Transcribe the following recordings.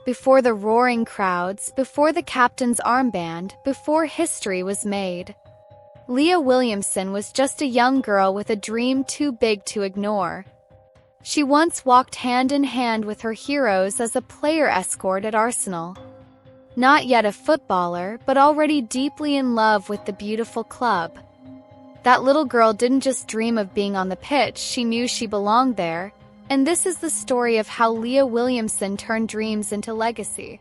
before the roaring crowds, before the captain's armband, before history was made. Leah Williamson was just a young girl with a dream too big to ignore. She once walked hand in hand with her heroes as a player escort at Arsenal. Not yet a footballer, but already deeply in love with the beautiful club. That little girl didn't just dream of being on the pitch, she knew she belonged there. And this is the story of how Leah Williamson turned dreams into legacy.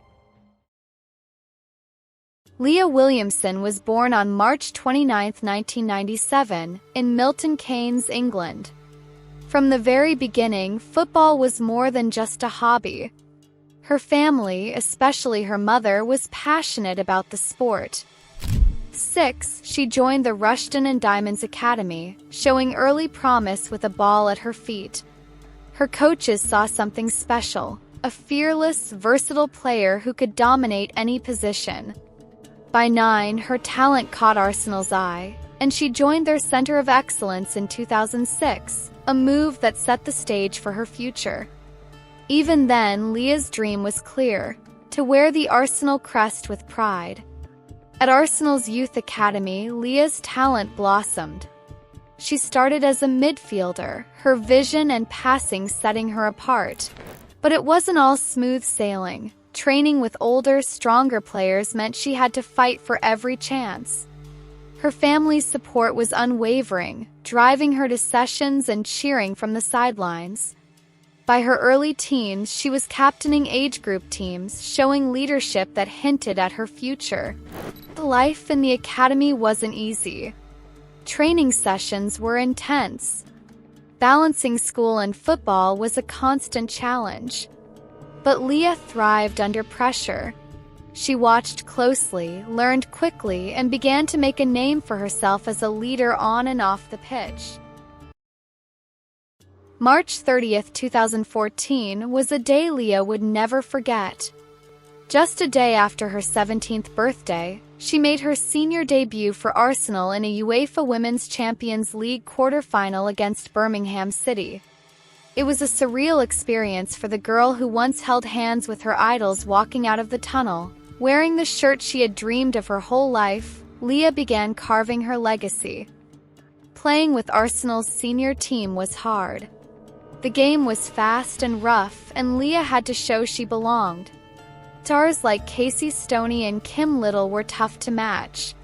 Leah Williamson was born on March 29, 1997, in Milton Keynes, England. From the very beginning, football was more than just a hobby. Her family, especially her mother, was passionate about the sport. 6, she joined the Rushden and Diamonds Academy, showing early promise with a ball at her feet. Her coaches saw something special, a fearless, versatile player who could dominate any position. By 9, her talent caught Arsenal's eye, and she joined their Center of Excellence in 2006, a move that set the stage for her future. Even then, Leah's dream was clear: to wear the Arsenal crest with pride. At Arsenal's Youth Academy, Leah's talent blossomed. She started as a midfielder, her vision and passing setting her apart. But it wasn't all smooth sailing. Training with older, stronger players meant she had to fight for every chance. Her family's support was unwavering, driving her to sessions and cheering from the sidelines. By her early teens, she was captaining age group teams, showing leadership that hinted at her future. Life in the academy wasn't easy. Training sessions were intense. Balancing school and football was a constant challenge. But Leah thrived under pressure. She watched closely, learned quickly, and began to make a name for herself as a leader on and off the pitch. March 30, 2014 was a day Leah would never forget. Just a day after her 17th birthday, she made her senior debut for Arsenal in a UEFA Women's Champions League quarter-final against Birmingham City. It was a surreal experience for the girl who once held hands with her idols walking out of the tunnel. Wearing the shirt she had dreamed of her whole life, Leah began carving her legacy. Playing with Arsenal's senior team was hard. The game was fast and rough, and Leah had to show she belonged. Stars like Casey Stoney and Kim Little were tough to match.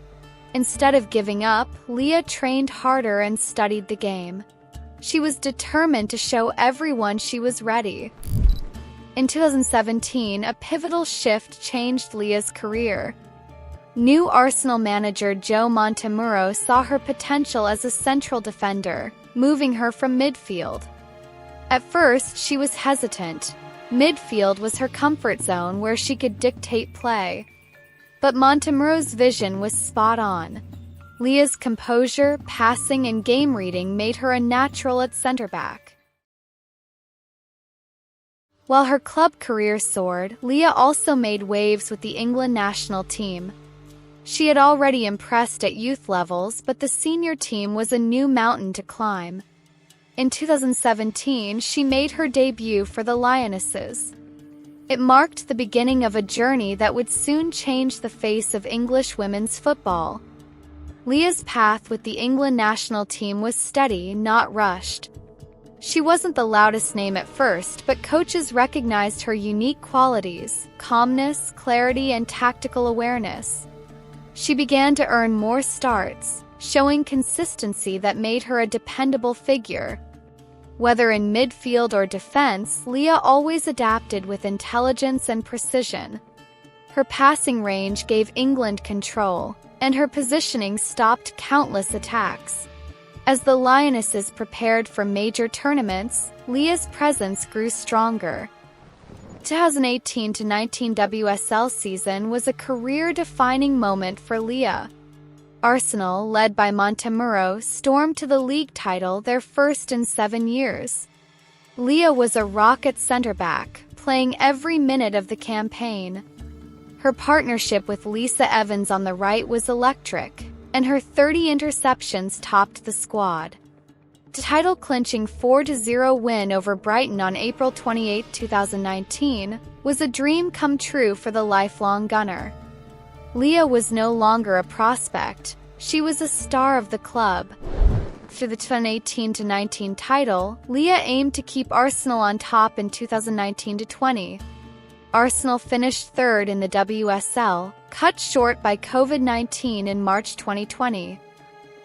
Instead of giving up, Leah trained harder and studied the game. She was determined to show everyone she was ready. In 2017, a pivotal shift changed Leah's career. New Arsenal manager Joe Montemurro saw her potential as a central defender, moving her from midfield. At first, she was hesitant. Midfield was her comfort zone where she could dictate play. But Montemurro's vision was spot on. Leah's composure, passing, and game reading made her a natural at center-back. While her club career soared, Leah also made waves with the England national team. She had already impressed at youth levels, but the senior team was a new mountain to climb. In 2017, she made her debut for the Lionesses. It marked the beginning of a journey that would soon change the face of English women's football. Leah's path with the England national team was steady, not rushed. She wasn't the loudest name at first, but coaches recognized her unique qualities: calmness, clarity, and tactical awareness. She began to earn more starts, showing consistency that made her a dependable figure. Whether in midfield or defense, Leah always adapted with intelligence and precision. Her passing range gave England control, and her positioning stopped countless attacks. As the Lionesses prepared for major tournaments, Leah's presence grew stronger. 2018-19 WSL season was a career-defining moment for Leah. Arsenal, led by Montemurro, stormed to the league title, their first in 7 years. Leah was a rocket center-back, playing every minute of the campaign. Her partnership with Lisa Evans on the right was electric, and her 30 interceptions topped the squad. title-clinching 4-0 win over Brighton on April 28, 2019, was a dream come true for the lifelong Gunner. Leah was no longer a prospect, she was a star of the club. After the 2018-19 title, Leah aimed to keep Arsenal on top in 2019-20. Arsenal finished third in the WSL, cut short by COVID-19 in March 2020.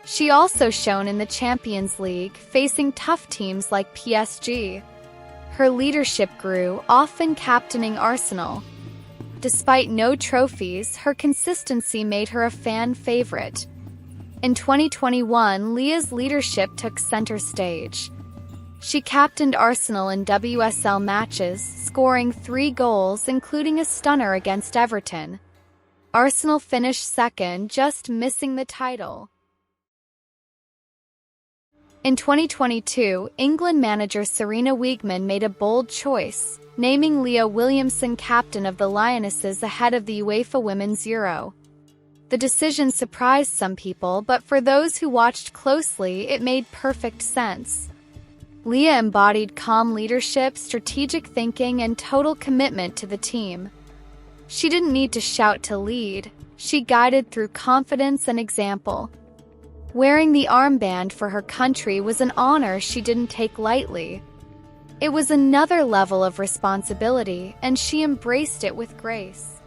She also shone in the Champions League, facing tough teams like PSG. Her leadership grew, often captaining Arsenal. Despite no trophies, her consistency made her a fan favorite. In 2021, Leah's leadership took center stage. She captained Arsenal in WSL matches, scoring 3 goals, including a stunner against Everton. Arsenal finished second, just missing the title. In 2022, England manager Sarina Wiegman made a bold choice, naming Leah Williamson captain of the Lionesses ahead of the UEFA Women's Euro. The decision surprised some people, but for those who watched closely, it made perfect sense. Leah embodied calm leadership, strategic thinking, and total commitment to the team. She didn't need to shout to lead, she guided through confidence and example. Wearing the armband for her country was an honor she didn't take lightly. It was another level of responsibility, and she embraced it with grace.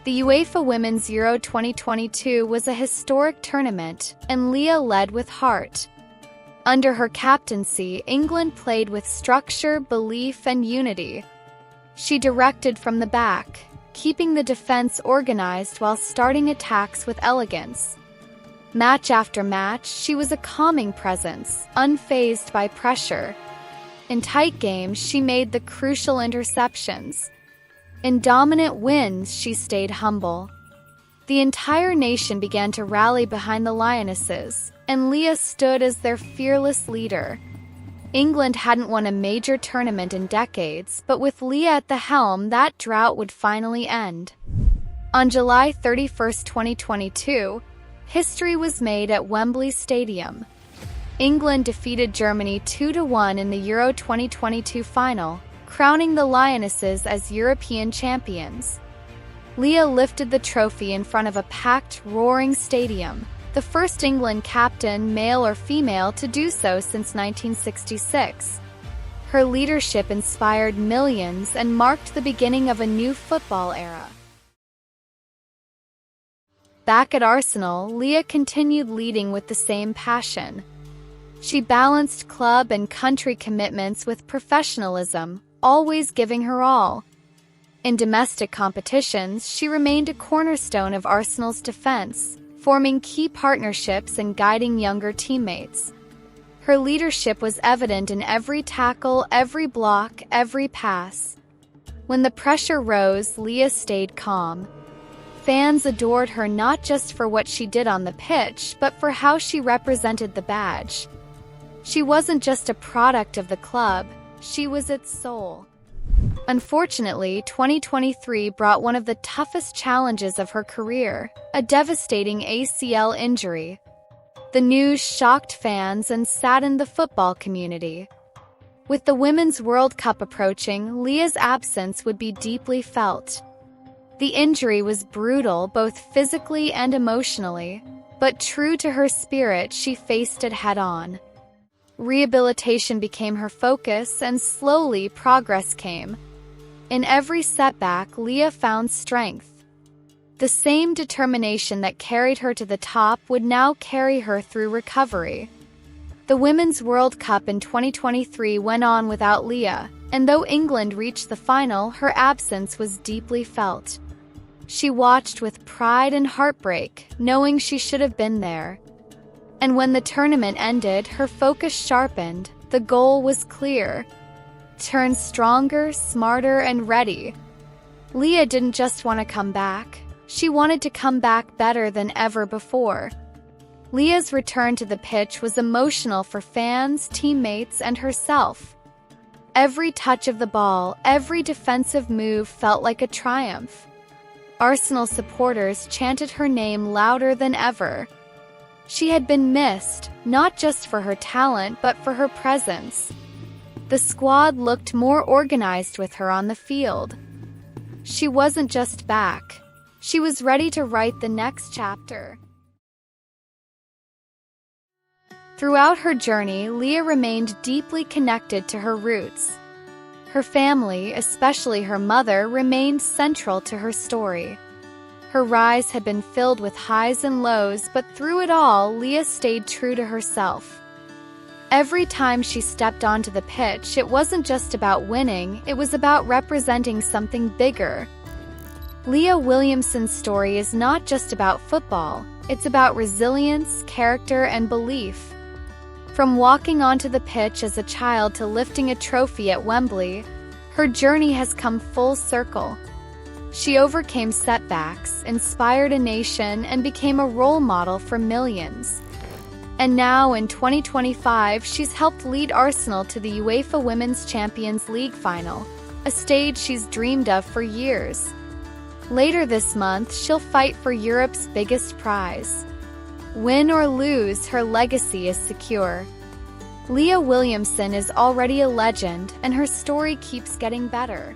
The UEFA Women's Euro 2022 was a historic tournament, and Leah led with heart. Under her captaincy, England played with structure, belief, and unity. She directed from the back, keeping the defense organized while starting attacks with elegance. Match after match, she was a calming presence, unfazed by pressure. In tight games, she made the crucial interceptions. In dominant wins, she stayed humble. The entire nation began to rally behind the Lionesses, and Leah stood as their fearless leader. England hadn't won a major tournament in decades, but with Leah at the helm, that drought would finally end. On July 31, 2022, history was made at Wembley Stadium. England defeated Germany 2-1 in the Euro 2022 final, crowning the Lionesses as European champions. Leah lifted the trophy in front of a packed, roaring stadium, the first England captain, male or female, to do so since 1966. Her leadership inspired millions and marked the beginning of a new football era. Back at Arsenal, Leah continued leading with the same passion. She balanced club and country commitments with professionalism, always giving her all. In domestic competitions, she remained a cornerstone of Arsenal's defense, forming key partnerships and guiding younger teammates. Her leadership was evident in every tackle, every block, every pass. When the pressure rose, Leah stayed calm. Fans adored her not just for what she did on the pitch, but for how she represented the badge. She wasn't just a product of the club, she was its soul. Unfortunately, 2023 brought one of the toughest challenges of her career, a devastating ACL injury. The news shocked fans and saddened the football community. With the Women's World Cup approaching, Leah's absence would be deeply felt. The injury was brutal both physically and emotionally, but true to her spirit, she faced it head-on. Rehabilitation became her focus, and slowly progress came. In every setback, Leah found strength. The same determination that carried her to the top would now carry her through recovery. The Women's World Cup in 2023 went on without Leah, and though England reached the final, her absence was deeply felt. She watched with pride and heartbreak, knowing she should have been there. And when the tournament ended, her focus sharpened. The goal was clear: turn stronger, smarter, and ready. Leah didn't just want to come back. She wanted to come back better than ever before. Leah's return to the pitch was emotional for fans, teammates, and herself. Every touch of the ball, every defensive move felt like a triumph. Arsenal supporters chanted her name louder than ever. She had been missed, not just for her talent but for her presence. The squad looked more organized with her on the field. She wasn't just back. She was ready to write the next chapter. Throughout her journey, Leah remained deeply connected to her roots. Her family, especially her mother, remained central to her story. Her rise had been filled with highs and lows, but through it all, Leah stayed true to herself. Every time she stepped onto the pitch, it wasn't just about winning, it was about representing something bigger. Leah Williamson's story is not just about football, it's about resilience, character, and belief. From walking onto the pitch as a child to lifting a trophy at Wembley, her journey has come full circle. She overcame setbacks, inspired a nation, and became a role model for millions. And now, in 2025, she's helped lead Arsenal to the UEFA Women's Champions League final, a stage she's dreamed of for years. Later this month, she'll fight for Europe's biggest prize. Win or lose, her legacy is secure. Leah Williamson is already a legend, and her story keeps getting better.